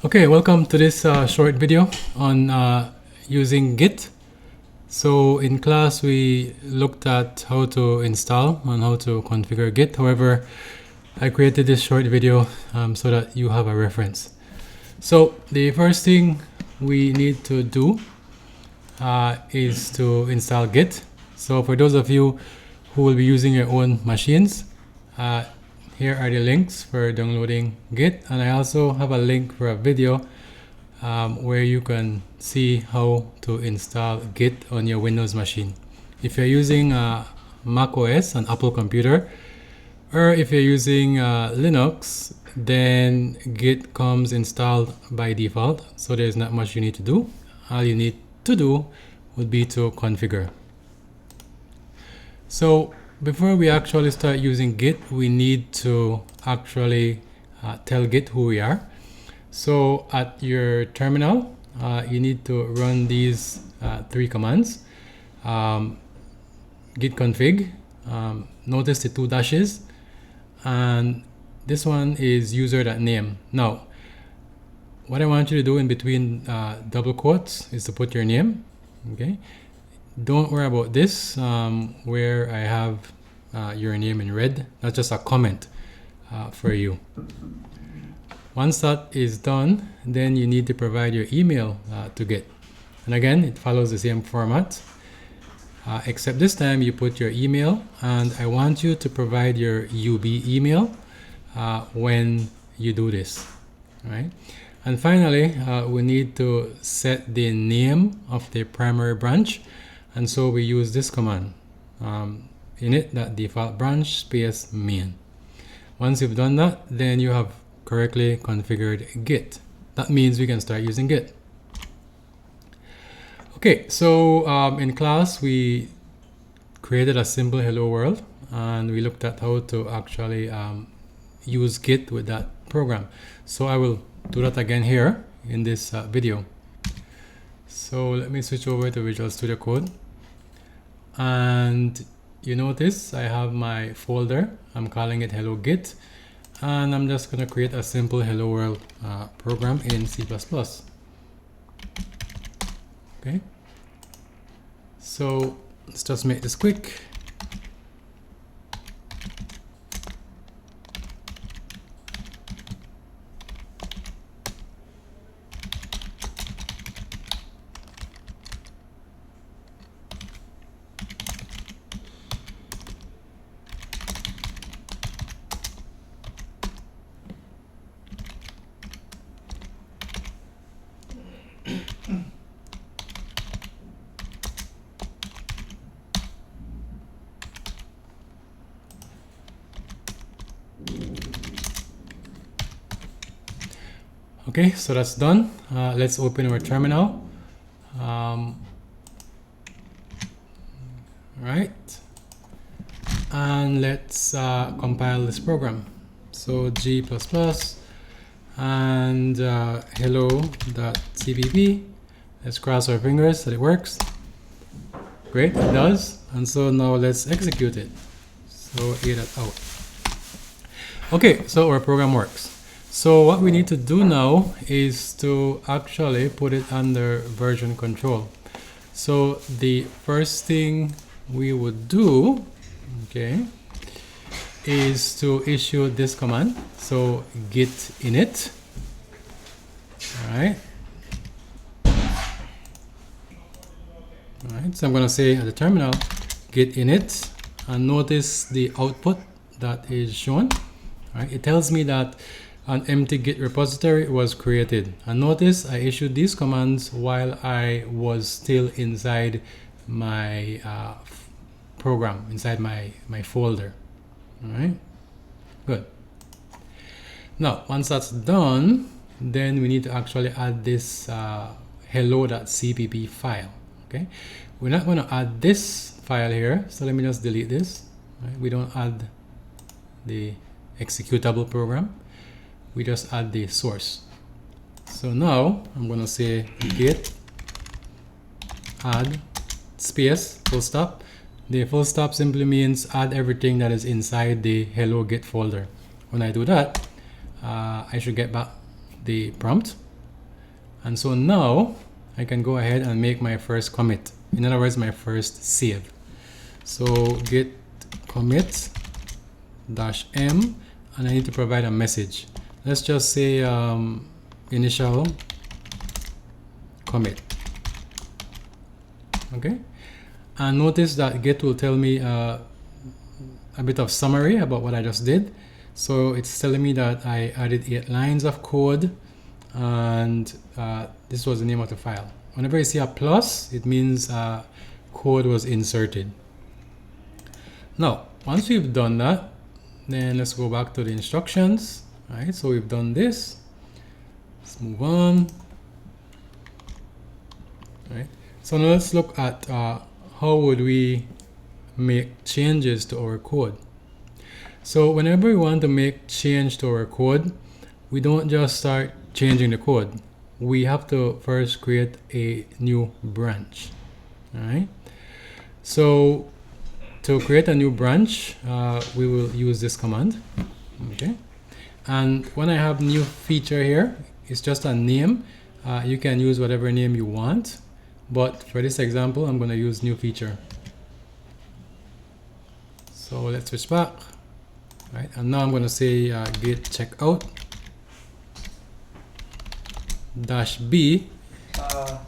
Okay, welcome to this short video on using Git. So in class we looked at how to install and how to configure Git. However, I created this short video so that you have a reference. So the first thing we need to do is to install Git. So for those of you who will be using your own machines, here are the links for downloading Git, and I also have a link for a video where you can see how to install Git on your Windows machine. If you're using Mac OS, an Apple computer, or if you're using Linux, then Git comes installed by default, so there's not much you need to do. All you need to do would be to configure. So before we actually start using Git, we need to actually tell Git who we are. So at your terminal, you need to run these three commands. Git config, notice the 2 dashes, and this one is user.name. Now, what I want you to do in between double quotes is to put your name, okay? Don't worry about this, where I have your name in red. That's just a comment for you. Once that is done, then you need to provide your email to Git. And again, it follows the same format, except this time you put your email, and I want you to provide your UB email when you do this, right? And finally, we need to set the name of the primary branch. And so we use this command, init.default branch space main. Once you've done that, then you have correctly configured Git. That means we can start using Git. Okay, so in class we created a simple hello world, and we looked at how to actually use Git with that program. So I will do that again here in this video. So let me switch over to Visual Studio Code. And you notice I have my folder. I'm calling it Hello Git, and I'm just going to create a simple Hello World program in C++. Okay, so let's just make this quick. Okay, so that's done. Let's open our terminal. Right, and let's compile this program. So G++ and hello.cpp. Let's cross our fingers that it works. Great, it does. And so now let's execute it. So a.out. Okay, so our program works. So what we need to do now is to actually put it under version control. So the first thing we would do, okay, is to issue this command. So git init. All right. All right. So I'm going to say at the terminal git init, and notice the output that is shown. All right. It tells me that an empty Git repository was created. And notice I issued these commands while I was still inside my program, inside my folder. All right, good. Now, once that's done, then we need to actually add this hello.cpp file. Okay, we're not going to add this file here, so let me just delete this. Right? We don't add the executable program. We just add the source. So now I'm going to say git add space full stop. The full stop simply means add everything that is inside the hello Git folder. When I do that, I should get back the prompt. And so now I can go ahead and make my first commit. In other words, my first save. So git commit -m, and I need to provide a message. Let's just say initial commit. Okay, and notice that Git will tell me a bit of summary about what I just did. So it's telling me that I added 8 lines of code, and this was the name of the file. Whenever you see a plus, it means code was inserted. Now, once we've done that, then let's go back to the instructions. All right, so we've done this. Let's move on. All right, so now let's look at how would we make changes to our code. So whenever we want to make change to our code, we don't just start changing the code. We have to first create a new branch. All right, so to create a new branch, we will use this command. Okay, and when I have new feature here, it's just a name. You can use whatever name you want, but for this example, I'm going to use new feature. So let's switch back. Right, and now I'm going to say git checkout -b.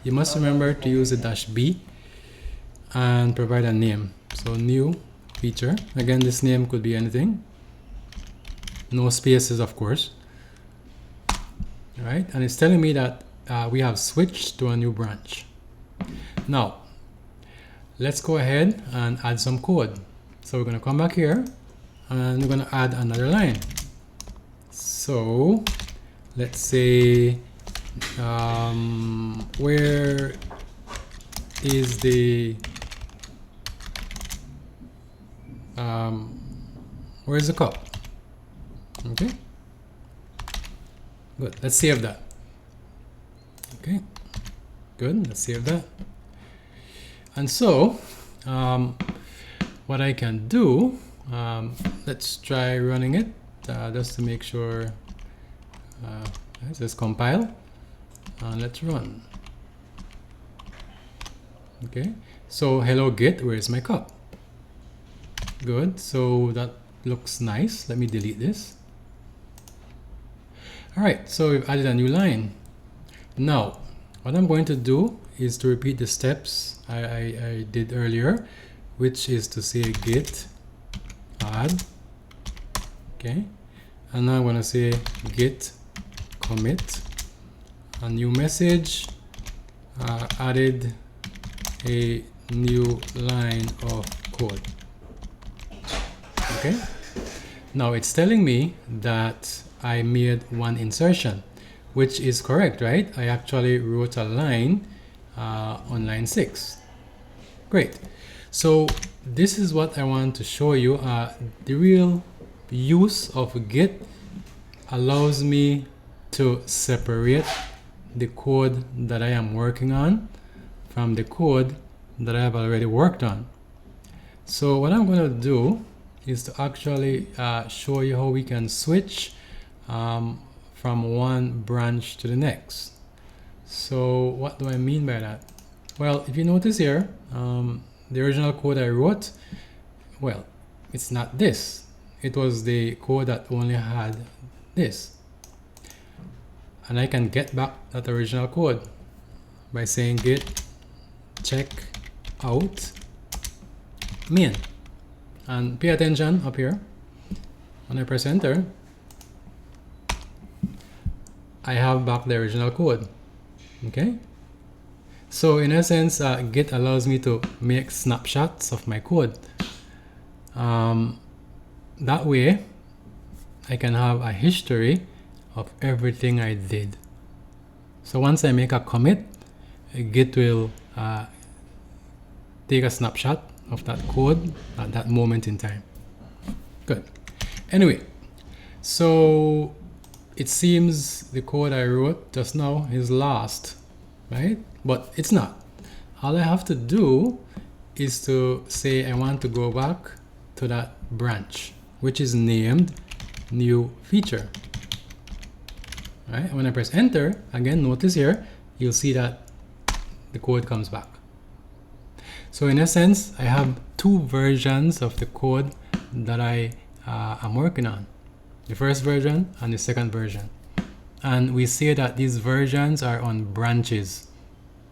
You must remember to use the -b and provide a name. So new feature. Again, this name could be anything. No spaces, of course. All right, and it's telling me that we have switched to a new branch. Now, let's go ahead and add some code. So we're going to come back here and we're going to add another line. So let's say where is the where's the cup? Okay, good. Let's save that. Okay, good. Let's save that. And so what I can do, let's try running it just to make sure. Let's just compile and let's run. Okay, so hello Git, where's my cup? Good, so that looks nice. Let me delete this. All right, so we've added a new line. Now, what I'm going to do is to repeat the steps I did earlier, which is to say git add. Okay, and now I'm going to say git commit a new message, added a new line of code. Okay, now it's telling me that I made one insertion, which is correct, right? I actually wrote a line on line 6. Great. So this is what I want to show you. The real use of Git allows me to separate the code that I am working on from the code that I have already worked on. So what I'm going to do is to actually show you how we can switch from one branch to the next. So what do I mean by that? Well, if you notice here, the original code I wrote, well, it's not this. It was the code that only had this. And I can get back that original code by saying git check out main. And pay attention up here. When I press enter, I have back the original code. Okay, so in essence, Git allows me to make snapshots of my code. That way I can have a history of everything I did. So once I make a commit, Git will take a snapshot of that code at that moment in time. Good. Anyway, so it seems the code I wrote just now is lost, right? But it's not. All I have to do is to say I want to go back to that branch, which is named new feature. Right? When I press enter, again, notice here, you'll see that the code comes back. So in essence, I have two versions of the code that I am working on. The first version and the second version. And we say that these versions are on branches.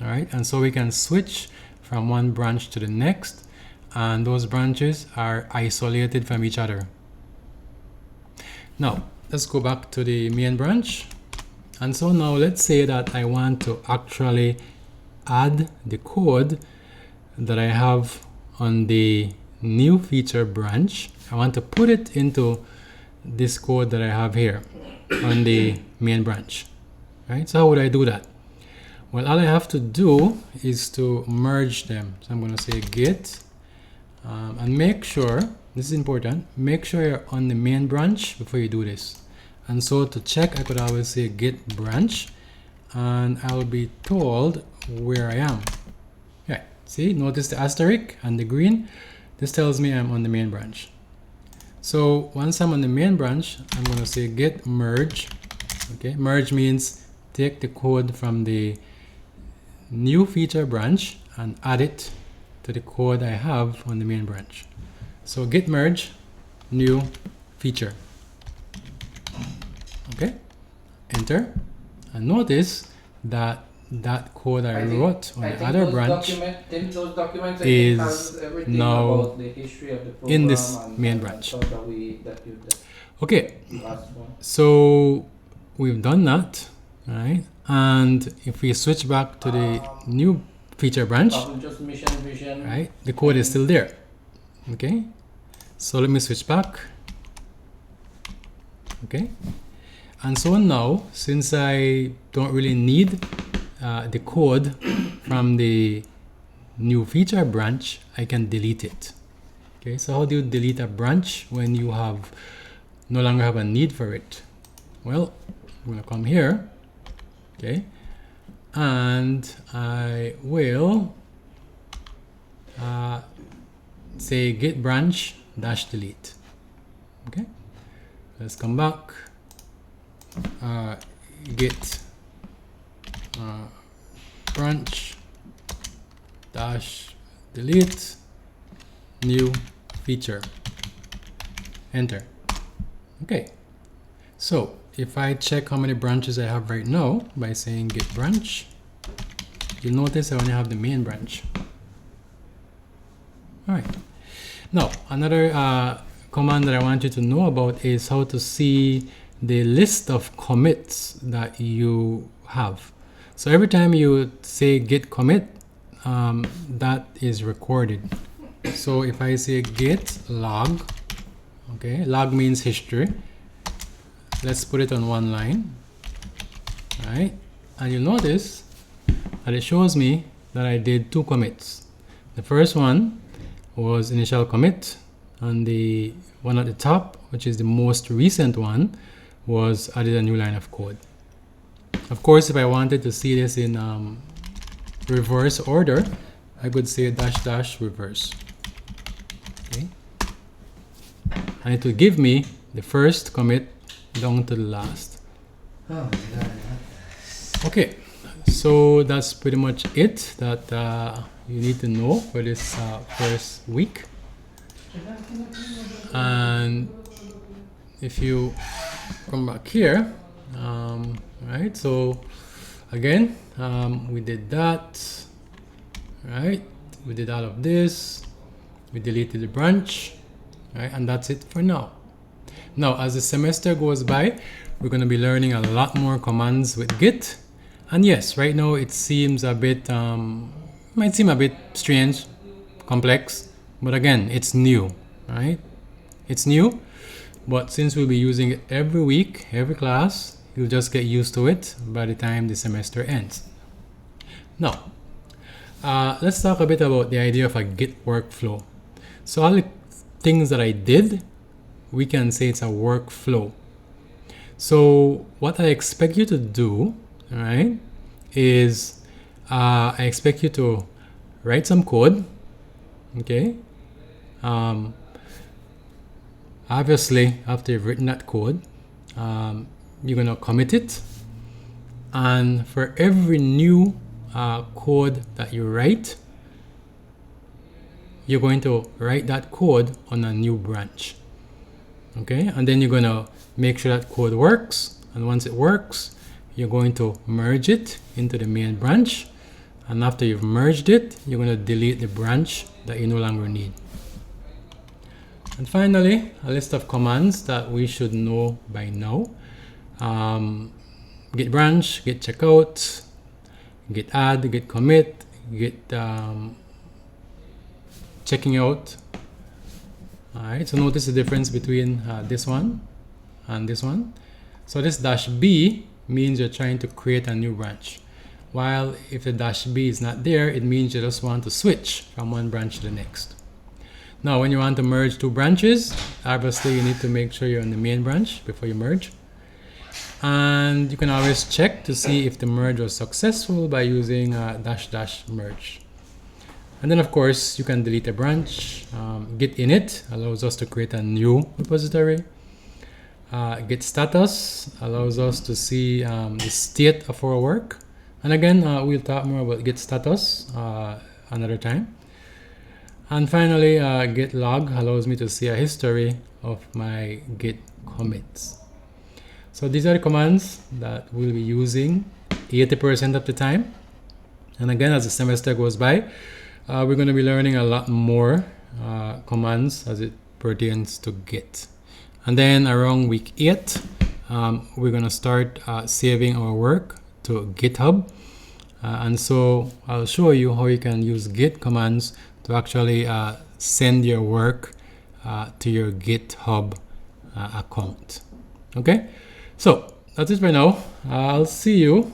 All right, and so we can switch from one branch to the next, and those branches are isolated from each other. Now, let's go back to the main branch. And so now let's say that I want to actually add the code that I have on the new feature branch. I want to put it into this code that I have here on the main branch. Right? So how would I do that? Well, all I have to do is to merge them. So I'm going to say git and make sure, this is important, make sure you're on the main branch before you do this. And so to check, I could always say git branch, and I'll be told where I am. Okay, see, notice the asterisk and the green. This tells me I'm on the main branch. So once I'm on the main branch, I'm going to say git merge. Okay, merge means take the code from the new feature branch and add it to the code I have on the main branch. So git merge new feature. Okay, enter, and notice that that code I wrote on the other branch is now in this main branch. Okay, so we've done that, right? And if we switch back to the new feature branch, right, the code is still there. Okay, so let me switch back. Okay, and so now, since I don't really need the code from the new feature branch, I can delete it. Okay, so how do you delete a branch when you have no longer have a need for it? Well, I'm going to come here. Okay, and I will say git branch dash delete. Okay, let's come back. Git branch dash delete new feature. Enter. Okay, so if I check how many branches I have right now by saying git branch, you'll notice I only have the main branch. All right. Now, another command that I want you to know about is how to see the list of commits that you have. So every time you say git commit, that is recorded. So if I say git log, okay, log means history. Let's put it on one line, right? And you'll notice that it shows me that I did two commits. The first one was initial commit, and the one at the top, which is the most recent one, was added a new line of code. Of course, if I wanted to see this in reverse order, I could say dash dash reverse. Okay, and it will give me the first commit down to the last. Oh my God. Okay, so that's pretty much it that you need to know for this first week. And if you come back here, right, so again, we did that, right? We did all of this, we deleted the branch, right? And that's it for now. Now, as the semester goes by, we're going to be learning a lot more commands with Git. And yes, right now it seems a bit, might seem a bit strange, complex, but again, it's new, right? It's new, but since we'll be using it every week, every class, you'll just get used to it by the time the semester ends. Now, let's talk a bit about the idea of a Git workflow. So all the things that I did, we can say it's a workflow. So what I expect you to do, all right, is I expect you to write some code, okay? Obviously, after you've written that code, you're gonna commit it, And for every new code that you write, you're going to write that code on a new branch. Okay, and then you're going to make sure that code works. And once it works, you're going to merge it into the main branch. And after you've merged it, you're going to delete the branch that you no longer need. And finally, a list of commands that we should know by now. Git branch, git checkout, git add, git commit, git checking out. Alright, so notice the difference between this one and this one. So this -b means you're trying to create a new branch. While if the -b is not there, it means you just want to switch from one branch to the next. Now, when you want to merge two branches, obviously you need to make sure you're on the main branch before you merge. And you can always check to see if the merge was successful by using --merge. And then of course you can delete a branch. Git init allows us to create a new repository. Git status allows us to see the state of our work. And again, we'll talk more about git status another time. And finally, git log allows me to see a history of my git commits. So these are the commands that we'll be using 80% of the time. And again, as the semester goes by, we're going to be learning a lot more commands as it pertains to Git. And then around week 8, we're going to start saving our work to GitHub. And so I'll show you how you can use Git commands to actually send your work to your GitHub account. Okay, so that's it for now. I'll see you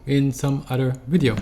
in some other video.